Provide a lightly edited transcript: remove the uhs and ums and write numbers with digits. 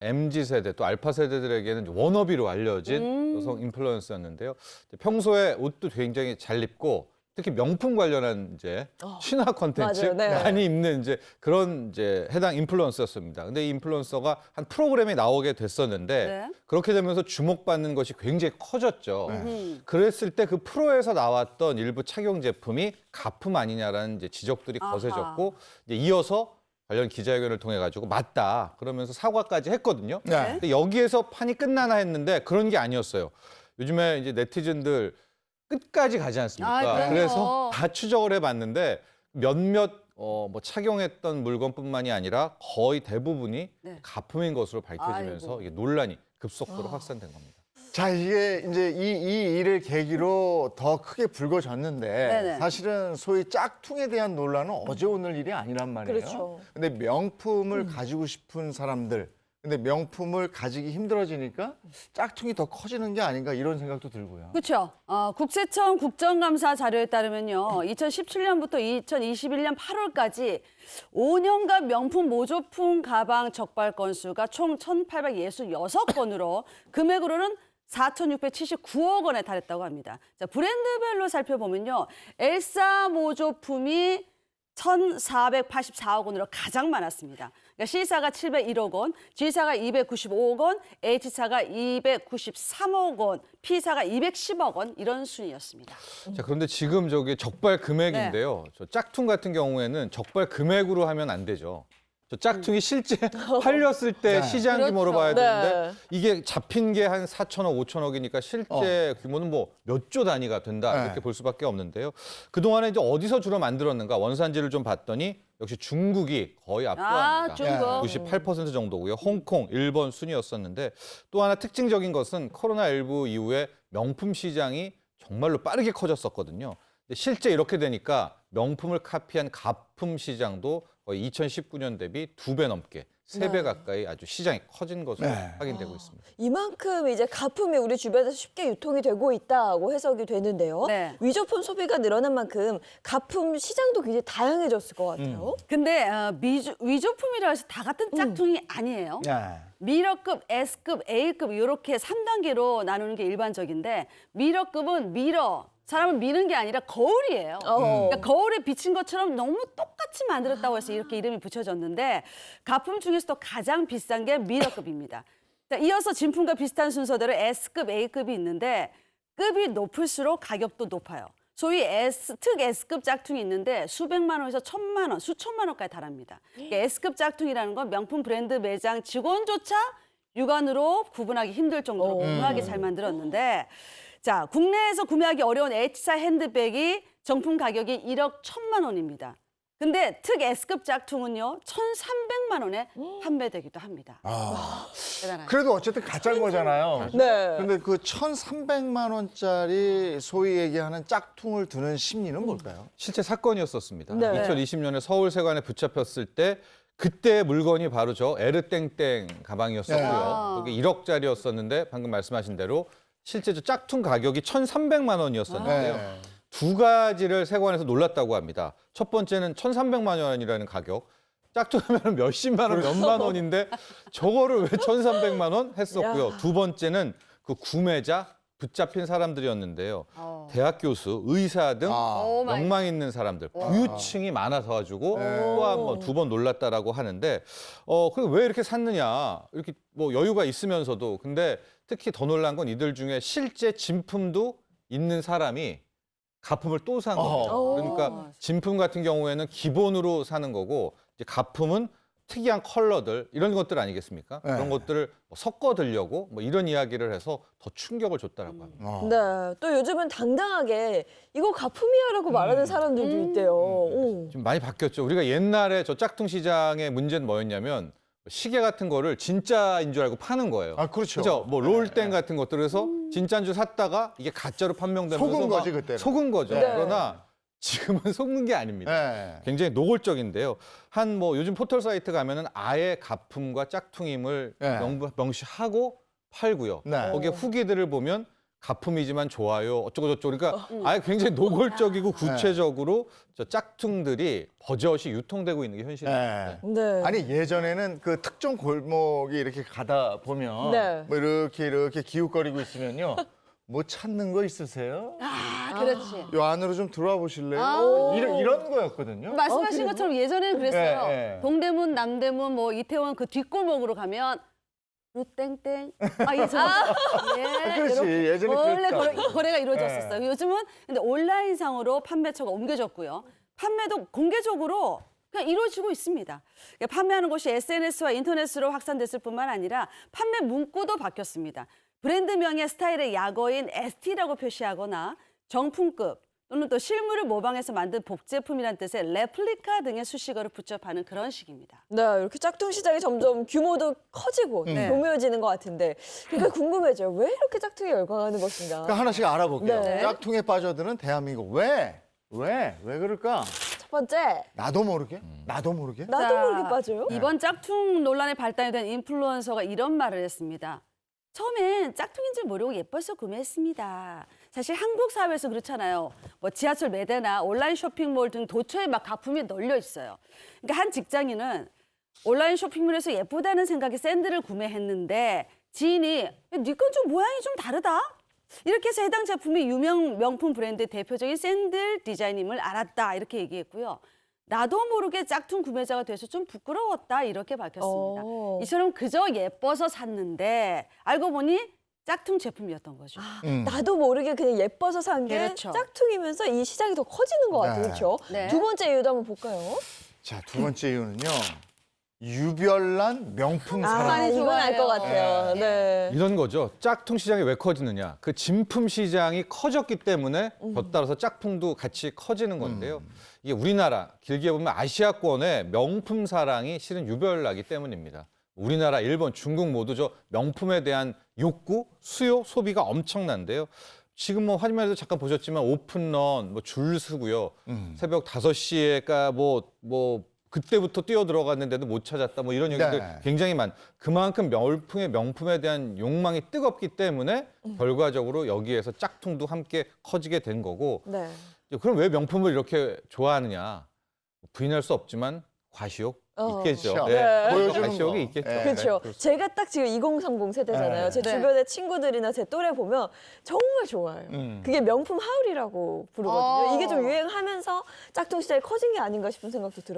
MZ 세대 또 알파 세대들에게는 워너비로 알려진 여성 인플루언서였는데요. 평소에 옷도 굉장히 잘 입고 특히 명품 관련한 이제 신화 콘텐츠 맞아요. 네. 많이 입는 이제 그런 이제 해당 인플루언서였습니다. 근데 이 인플루언서가 한 프로그램에 나오게 됐었는데 네. 그렇게 되면서 주목받는 것이 굉장히 커졌죠. 그랬을 때 그 프로에서 나왔던 일부 착용 제품이 가품 아니냐라는 이제 지적들이 아하. 거세졌고 이제 이어서 관련 기자회견을 통해 가지고 맞다 그러면서 사과까지 했거든요. 네. 근데 여기에서 판이 끝나나 했는데 그런 게 아니었어요. 요즘에 이제 네티즌들 끝까지 가지 않습니까? 그럼요. 그래서 다 추적을 해봤는데 몇몇 뭐 착용했던 물건뿐만이 아니라 거의 대부분이 네. 가품인 것으로 밝혀지면서 아이고. 이게 논란이 급속도로 확산된 겁니다. 자, 이게 이제 이 일을 계기로 더 크게 불거졌는데 네네. 사실은 소위 짝퉁에 대한 논란은 어제 오늘 일이 아니란 말이에요. 그렇죠. 근데 명품을 가지고 싶은 사람들, 근데 명품을 가지기 힘들어지니까 짝퉁이 더 커지는 게 아닌가 이런 생각도 들고요. 그렇죠. 국세청 국정감사 자료에 따르면요. 2017년부터 2021년 8월까지 5년간 명품 모조품 가방 적발 건수가 총 1,866건으로 금액으로는 4,679억 원에 달했다고 합니다. 자, 브랜드별로 살펴보면요. 엘사 모조품이 1,484억 원으로 가장 많았습니다. 그러니까 C사가 701억 원, G사가 295억 원, H사가 293억 원, P사가 210억 원 이런 순이었습니다. 자, 그런데 지금 저게 적발 금액인데요. 저 짝퉁 같은 경우에는 적발 금액으로 하면 안 되죠. 저 짝퉁이 실제 팔렸을 때 네. 시장 규모로 봐야 네. 되는데 이게 잡힌 게 한 4천억, 5천억이니까 실제 규모는 뭐 몇 조 단위가 된다 네. 이렇게 볼 수밖에 없는데요. 그동안에 이제 어디서 주로 만들었는가 원산지를 좀 봤더니 역시 중국이 거의 압도합니다. 중국. 98% 정도고요. 홍콩, 일본 순이었었는데 또 하나 특징적인 것은 코로나19 이후에 명품 시장이 정말로 빠르게 커졌었거든요. 근데 실제 이렇게 되니까 명품을 카피한 가품 시장도 거의 2019년 대비 2배 넘게, 3배 가까이 아주 시장이 커진 것으로 네. 확인되고 있습니다. 이만큼 이제 가품이 우리 주변에서 쉽게 유통이 되고 있다고 해석이 되는데요. 네. 위조품 소비가 늘어난 만큼 가품 시장도 굉장히 다양해졌을 것 같아요. 근데 위조품이라 해서 다 같은 짝퉁이 아니에요. 네. 미러급, S급, A급 이렇게 3단계로 나누는 게 일반적인데 미러급은 사람을 미는 게 아니라 거울이에요. 그러니까 거울에 비친 것처럼 너무 똑같이 만들었다고 해서 이렇게 이름이 붙여졌는데 가품 중에서도 가장 비싼 게 미러급입니다. 자, 이어서 진품과 비슷한 순서대로 S급, A급이 있는데 급이 높을수록 가격도 높아요. 소위 특 S급 짝퉁이 있는데 수백만 원에서 1,000만 원, 수천만 원까지 달합니다. 그러니까 S급 짝퉁이라는 건 명품 브랜드 매장 직원조차 육안으로 구분하기 힘들 정도로 고분하게 잘 만들었는데 자, 국내에서 구매하기 어려운 H사 핸드백이 정품 가격이 1억 1,000만 원입니다. 근데 특 S급 짝퉁은요, 1,300만 원에 판매되기도 합니다. 대단하죠. 그래도 어쨌든 가짜인 거잖아요. 네. 근데 그 1,300만 원짜리 소위 얘기하는 짝퉁을 드는 심리는 뭘까요? 실제 사건이었었습니다. 네. 2020년에 서울세관에 붙잡혔을 때 그때 물건이 바로 저 에르땡땡 가방이었었고요. 네. 그게 1억짜리였었는데 방금 말씀하신 대로 실제 저 짝퉁 가격이 1,300만 원이었었는데요. 네. 두 가지를 세관에서 놀랐다고 합니다. 첫 번째는 1,300만 원이라는 가격. 짝퉁하면 몇십만 원, 몇만 원인데 저거를 왜 1,300만 원 했었고요. 두 번째는 그 구매자, 붙잡힌 사람들이었는데요. 대학 교수, 의사 등 오 마이 명망 있는 사람들, 부유층이 많아서 가지고 또한 번, 두 번 놀랐다라고 하는데, 그럼 왜 이렇게 샀느냐? 이렇게 뭐 여유가 있으면서도, 근데 특히 더 놀란 건 이들 중에 실제 진품도 있는 사람이 가품을 또 산 겁니다. 그러니까 진품 같은 경우에는 기본으로 사는 거고, 이제 가품은 특이한 컬러들 이런 것들 아니겠습니까? 네. 그런 것들을 뭐 섞어 들려고 뭐 이런 이야기를 해서 더 충격을 줬다라고 합니다. 네. 또 요즘은 당당하게 이거 가품이야라고 말하는 사람들도 있대요. 오. 좀 많이 바뀌었죠. 우리가 옛날에 저 짝퉁 시장의 문제는 뭐였냐면 시계 같은 거를 진짜인 줄 알고 파는 거예요. 아, 그렇죠. 그죠? 뭐 롤땡 같은 것들 그래서 진짜인 줄 샀다가 이게 가짜로 판명되면서 속은 막 거지, 그때는. 속은 거죠. 네. 그러나 지금은 속는 게 아닙니다. 네. 굉장히 노골적인데요. 한 뭐 요즘 포털 사이트 가면은 아예 가품과 짝퉁임을 네. 명시하고 팔고요. 네. 거기에 후기들을 보면 가품이지만 좋아요. 어쩌고저쩌고. 그러니까 아예 굉장히 노골적이고 구체적으로 저 짝퉁들이 버젓이 유통되고 있는 게 현실입니다. 네. 네. 아니 예전에는 그 특정 골목이 이렇게 가다 보면 네. 뭐 이렇게 기웃거리고 있으면요. 뭐 찾는 거 있으세요? 아, 그렇지. 요 안으로 좀 들어와 보실래요? 아. 이런 거였거든요. 말씀하신 것처럼 예전에는 그랬어요. 네, 네. 동대문, 남대문, 뭐 이태원 그 뒷골목으로 가면 루땡땡. 아, 예전에. 예. 그렇지. 예전에 원래 그랬다고. 거래가 이루어졌었어요. 요즘은 근데 온라인상으로 판매처가 옮겨졌고요. 판매도 공개적으로 그냥 이루어지고 있습니다. 그러니까 판매하는 곳이 SNS와 인터넷으로 확산됐을 뿐만 아니라 판매 문구도 바뀌었습니다. 브랜드명의 스타일의 약어인 ST라고 표시하거나 정품급 또는 또 실물을 모방해서 만든 복제품이란 뜻의 레플리카 등의 수식어를 붙여 파는 그런 식입니다. 네, 이렇게 짝퉁 시장이 점점 규모도 커지고 교묘해지는 것 같은데, 그러니까 궁금해져요. 왜 이렇게 짝퉁이 열광하는 것인가? 그러니까 하나씩 알아볼게요. 네. 짝퉁에 빠져드는 대한민국 왜 그럴까? 첫 번째, 나도 모르게? 나도 모르게? 나도 자, 모르게 빠져요. 이번 짝퉁 논란에 발단이 된 인플루언서가 이런 말을 했습니다. 처음엔 짝퉁인 줄 모르고 예뻐서 구매했습니다. 사실 한국 사회에서 그렇잖아요. 뭐 지하철 매대나 온라인 쇼핑몰 등 도처에 막 가품이 널려 있어요. 그러니까 한 직장인은 온라인 쇼핑몰에서 예쁘다는 생각에 샌들을 구매했는데 지인이 네 건 좀 모양이 좀 다르다? 이렇게 해서 해당 제품이 유명 명품 브랜드 대표적인 샌들 디자인임을 알았다 이렇게 얘기했고요. 나도 모르게 짝퉁 구매자가 돼서 좀 부끄러웠다 이렇게 밝혔습니다. 이처럼 그저 예뻐서 샀는데 알고 보니 짝퉁 제품이었던 거죠. 나도 모르게 그냥 예뻐서 산 게 그렇죠. 짝퉁이면서 이 시장이 더 커지는 것 같아요. 네. 그렇죠? 네. 두 번째 이유도 한번 볼까요? 자, 두 번째 이유는요. 유별난 명품 사랑. 많이 이건 알 것 좋아해요. 같아요. 네. 이런 거죠. 짝퉁 시장이 왜 커지느냐. 그 진품 시장이 커졌기 때문에 덧따라서 짝퉁도 같이 커지는 건데요. 이게 우리나라, 길게 보면 아시아권의 명품 사랑이 실은 유별나기 때문입니다. 우리나라, 일본, 중국 모두 저 명품에 대한 욕구, 수요, 소비가 엄청난데요. 지금 뭐 화면에도 잠깐 보셨지만 오픈런, 뭐 줄 서고요. 새벽 5시에가 뭐 그때부터 뛰어 들어갔는데도 못 찾았다. 뭐 이런 얘기들 네. 굉장히 그만큼 명품에 대한 욕망이 뜨겁기 때문에 결과적으로 여기에서 짝퉁도 함께 커지게 된 거고. 네. 그럼 왜 명품을 이렇게 좋아하느냐? 부인할 수 없지만 과시욕 있겠죠. 그렇죠. 네. 보여주는 과시욕이 거. 있겠죠. 네. 그렇죠. 그렇습니다. 제가 딱 지금 2030 세대잖아요. 네. 제 네. 주변의 친구들이나 제 또래 보면 정말 좋아해요. 그게 명품 하울이라고 부르거든요. 이게 좀 유행하면서 짝퉁 시장이 커진 게 아닌가 싶은 생각도 들어요.